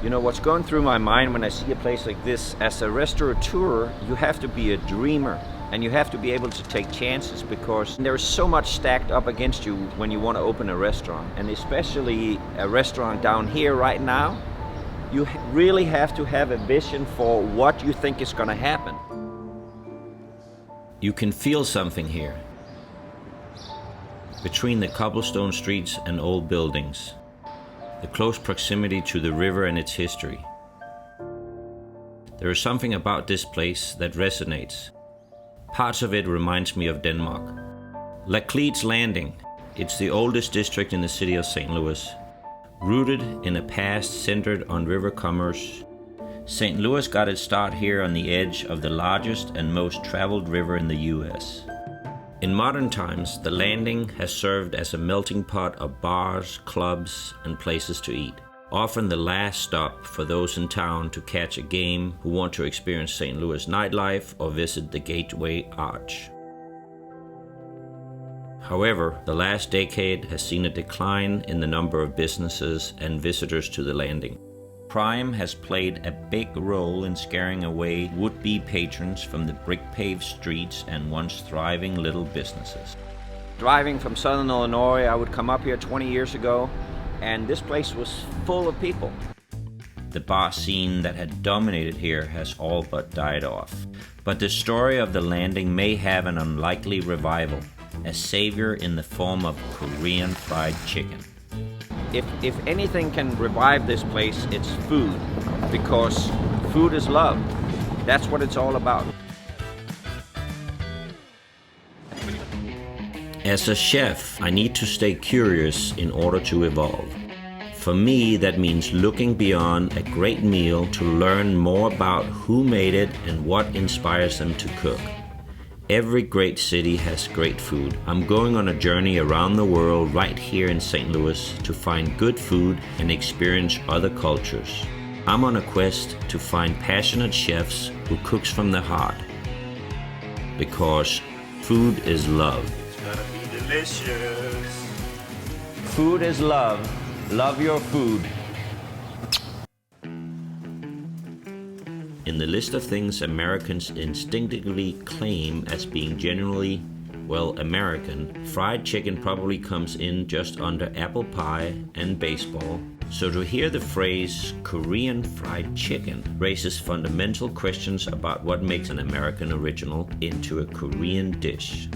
You know, what's going through my mind when I see a place like this, as a restaurateur, you have to be a dreamer and you have to be able to take chances, because there's so much stacked up against you when you want to open a restaurant, and especially a restaurant down here right now. You really have to have a vision for what you think is going to happen. You can feel something here. Between the cobblestone streets and old buildings, the close proximity to the river and its history. There is something about this place that resonates. Parts of it reminds me of Denmark. Lacledes Landing, it's the oldest district in the city of St. Louis. Rooted in a past centered on river commerce, St. Louis got its start here on the edge of the largest and most traveled river in the US. In modern times, the landing has served as a melting pot of bars, clubs, and places to eat. Often the last stop for those in town to catch a game who want to experience St. Louis nightlife or visit the Gateway Arch. However, the last decade has seen a decline in the number of businesses and visitors to the landing. Crime has played a big role in scaring away would-be patrons from the brick-paved streets and once thriving little businesses. Driving from Southern Illinois, I would come up here 20 years ago, and this place was full of people. The bar scene that had dominated here has all but died off. But the story of the landing may have an unlikely revival, a savior in the form of Korean fried chicken. If anything can revive this place, it's food, because food is love. That's what it's all about. As a chef, I need to stay curious in order to evolve. For me, that means looking beyond a great meal to learn more about who made it and what inspires them to cook. Every great city has great food. I'm going on a journey around the world right here in St. Louis to find good food and experience other cultures. I'm on a quest to find passionate chefs who cooks from the heart. Because food is love. It's gonna be delicious. Food is love. Love your food. In the list of things Americans instinctively claim as being generally, well, American, fried chicken probably comes in just under apple pie and baseball. So to hear the phrase Korean fried chicken raises fundamental questions about what makes an American original into a Korean dish.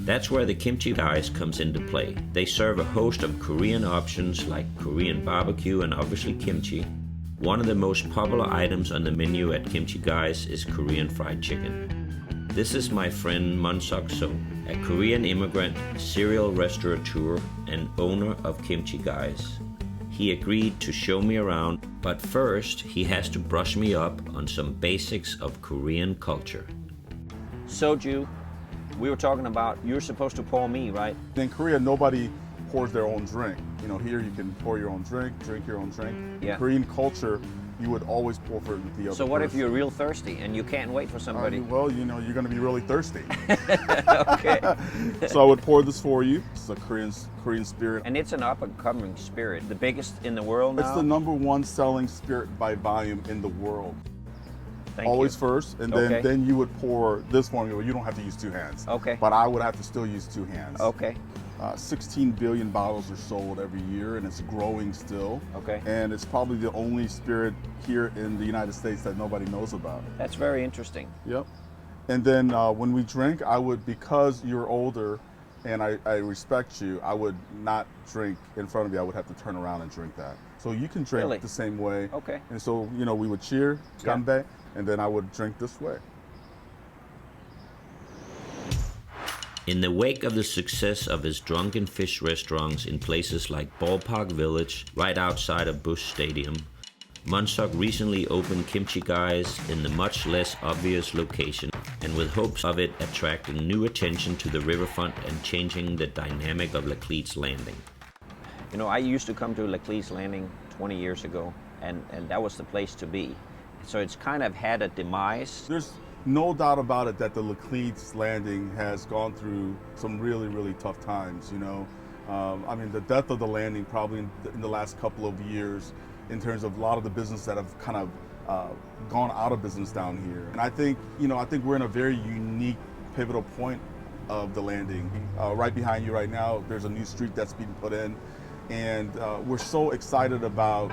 That's where the Kimchi Guys comes into play. They serve a host of Korean options like Korean barbecue and obviously kimchi. One of the most popular items on the menu at Kimchi Guys is Korean fried chicken. This is my friend Munsok So, a Korean immigrant, serial restaurateur, and owner of Kimchi Guys. He agreed to show me around, but first he has to brush me up on some basics of Korean culture. Soju, we were talking about, you're supposed to pour me, right? In Korea, nobody pours their own drink. You know, here you can pour your own drink your own drink. Yeah. In Korean culture, you would always pour for the other So what if person. you're real thirsty and you can't wait for somebody? Well, you know, you're going to be really thirsty. Okay. So I would pour this for you. It's a Korean spirit. And it's an up-and-coming spirit, the biggest in the world now? It's the #1 selling spirit by volume in the world. Thank Always you. first, and Okay. then you would pour this formula. You don't have to use 2 hands. Okay. But I would have to still use 2 hands. Okay. 16 billion bottles are sold every year, and it's growing still. Okay. And it's probably the only spirit here in the United States that nobody knows about. That's very interesting. Yep. And then when we drink, I would, because you're older and I respect you, I would not drink in front of you. I would have to turn around and drink that. So you can drink Really? the same way. Okay. And so, you know, we would cheer, Yeah. ganbae, and then I would drink this way. In the wake of the success of his drunken fish restaurants in places like Ballpark Village, right outside of Busch Stadium, Munsok recently opened Kimchi Guys in the much less obvious location, and with hopes of it attracting new attention to the riverfront and changing the dynamic of Lacledes Landing. You know, I used to come to Lacledes Landing 20 years ago, and that was the place to be. So it's kind of had a demise. There's no doubt about it that the Lacledes Landing has gone through some really, really tough times, you know. I mean, the death of the landing probably in the last couple of years in terms of a lot of the business that have kind of gone out of business down here. And I think, I think we're in a very unique, pivotal point of the landing. Right behind you right now, there's a new street that's being put in. And we're so excited about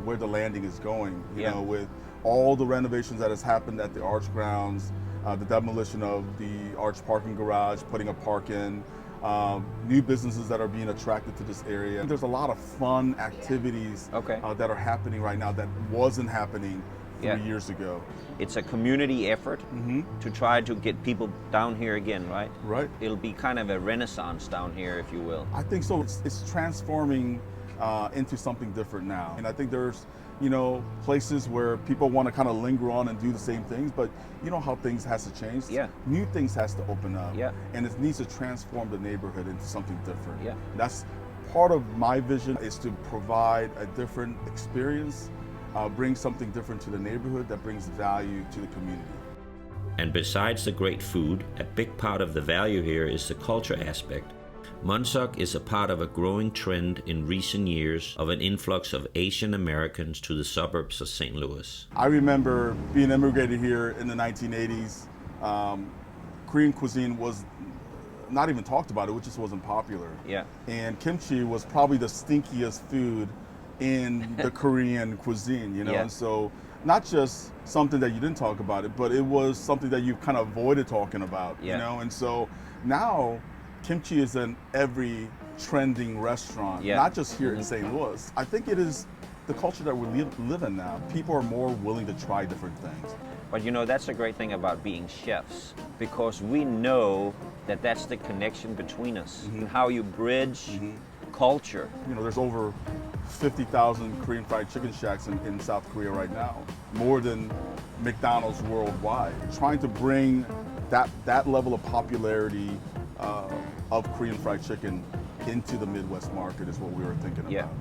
where the landing is going, you know, with all the renovations that has happened at the Arch grounds, the demolition of the Arch parking garage, putting a park in, new businesses that are being attracted to this area. There's a lot of fun activities that are happening right now that wasn't happening 3 years ago. It's a community effort to try to get people down here again, right? Right. It'll be kind of a renaissance down here, if you will. I think so. It's transforming into something different now. And I think there's, places where people want to kind of linger on and do the same things, but you know how things has to change. Yeah. New things has to open up. Yeah. And it needs to transform the neighborhood into something different. Yeah. That's part of my vision, is to provide a different experience, bring something different to the neighborhood that brings value to the community. And besides the great food, a big part of the value here is the culture aspect. Munsok is a part of a growing trend in recent years of an influx of Asian Americans to the suburbs of St. Louis. I remember being immigrated here in the 1980s. Korean cuisine was not even talked about, it just wasn't popular. Yeah. And kimchi was probably the stinkiest food in the Korean cuisine, and so not just something that you didn't talk about it, but it was something that you kind of avoided talking about, and so now kimchi is in every trending restaurant, not just here in St. Louis. I think it is the culture that we live in now. People are more willing to try different things. But that's the great thing about being chefs, because we know that that's the connection between us, and how you bridge culture. There's over 50,000 Korean fried chicken shacks in South Korea right now, more than McDonald's worldwide. Trying to bring that level of popularity of Korean fried chicken into the Midwest market is what we were thinking about.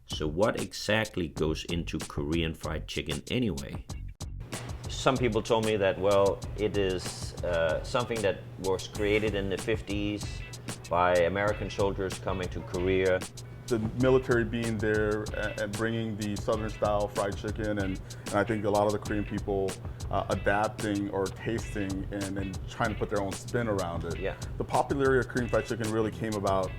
So what exactly goes into Korean fried chicken anyway? Some people told me that, well, it is something that was created in the 50s by American soldiers coming to Korea. The military being there and bringing the Southern style fried chicken, and I think a lot of the Korean people adapting or tasting and trying to put their own spin around it. Yeah. The popularity of Korean fried chicken really came about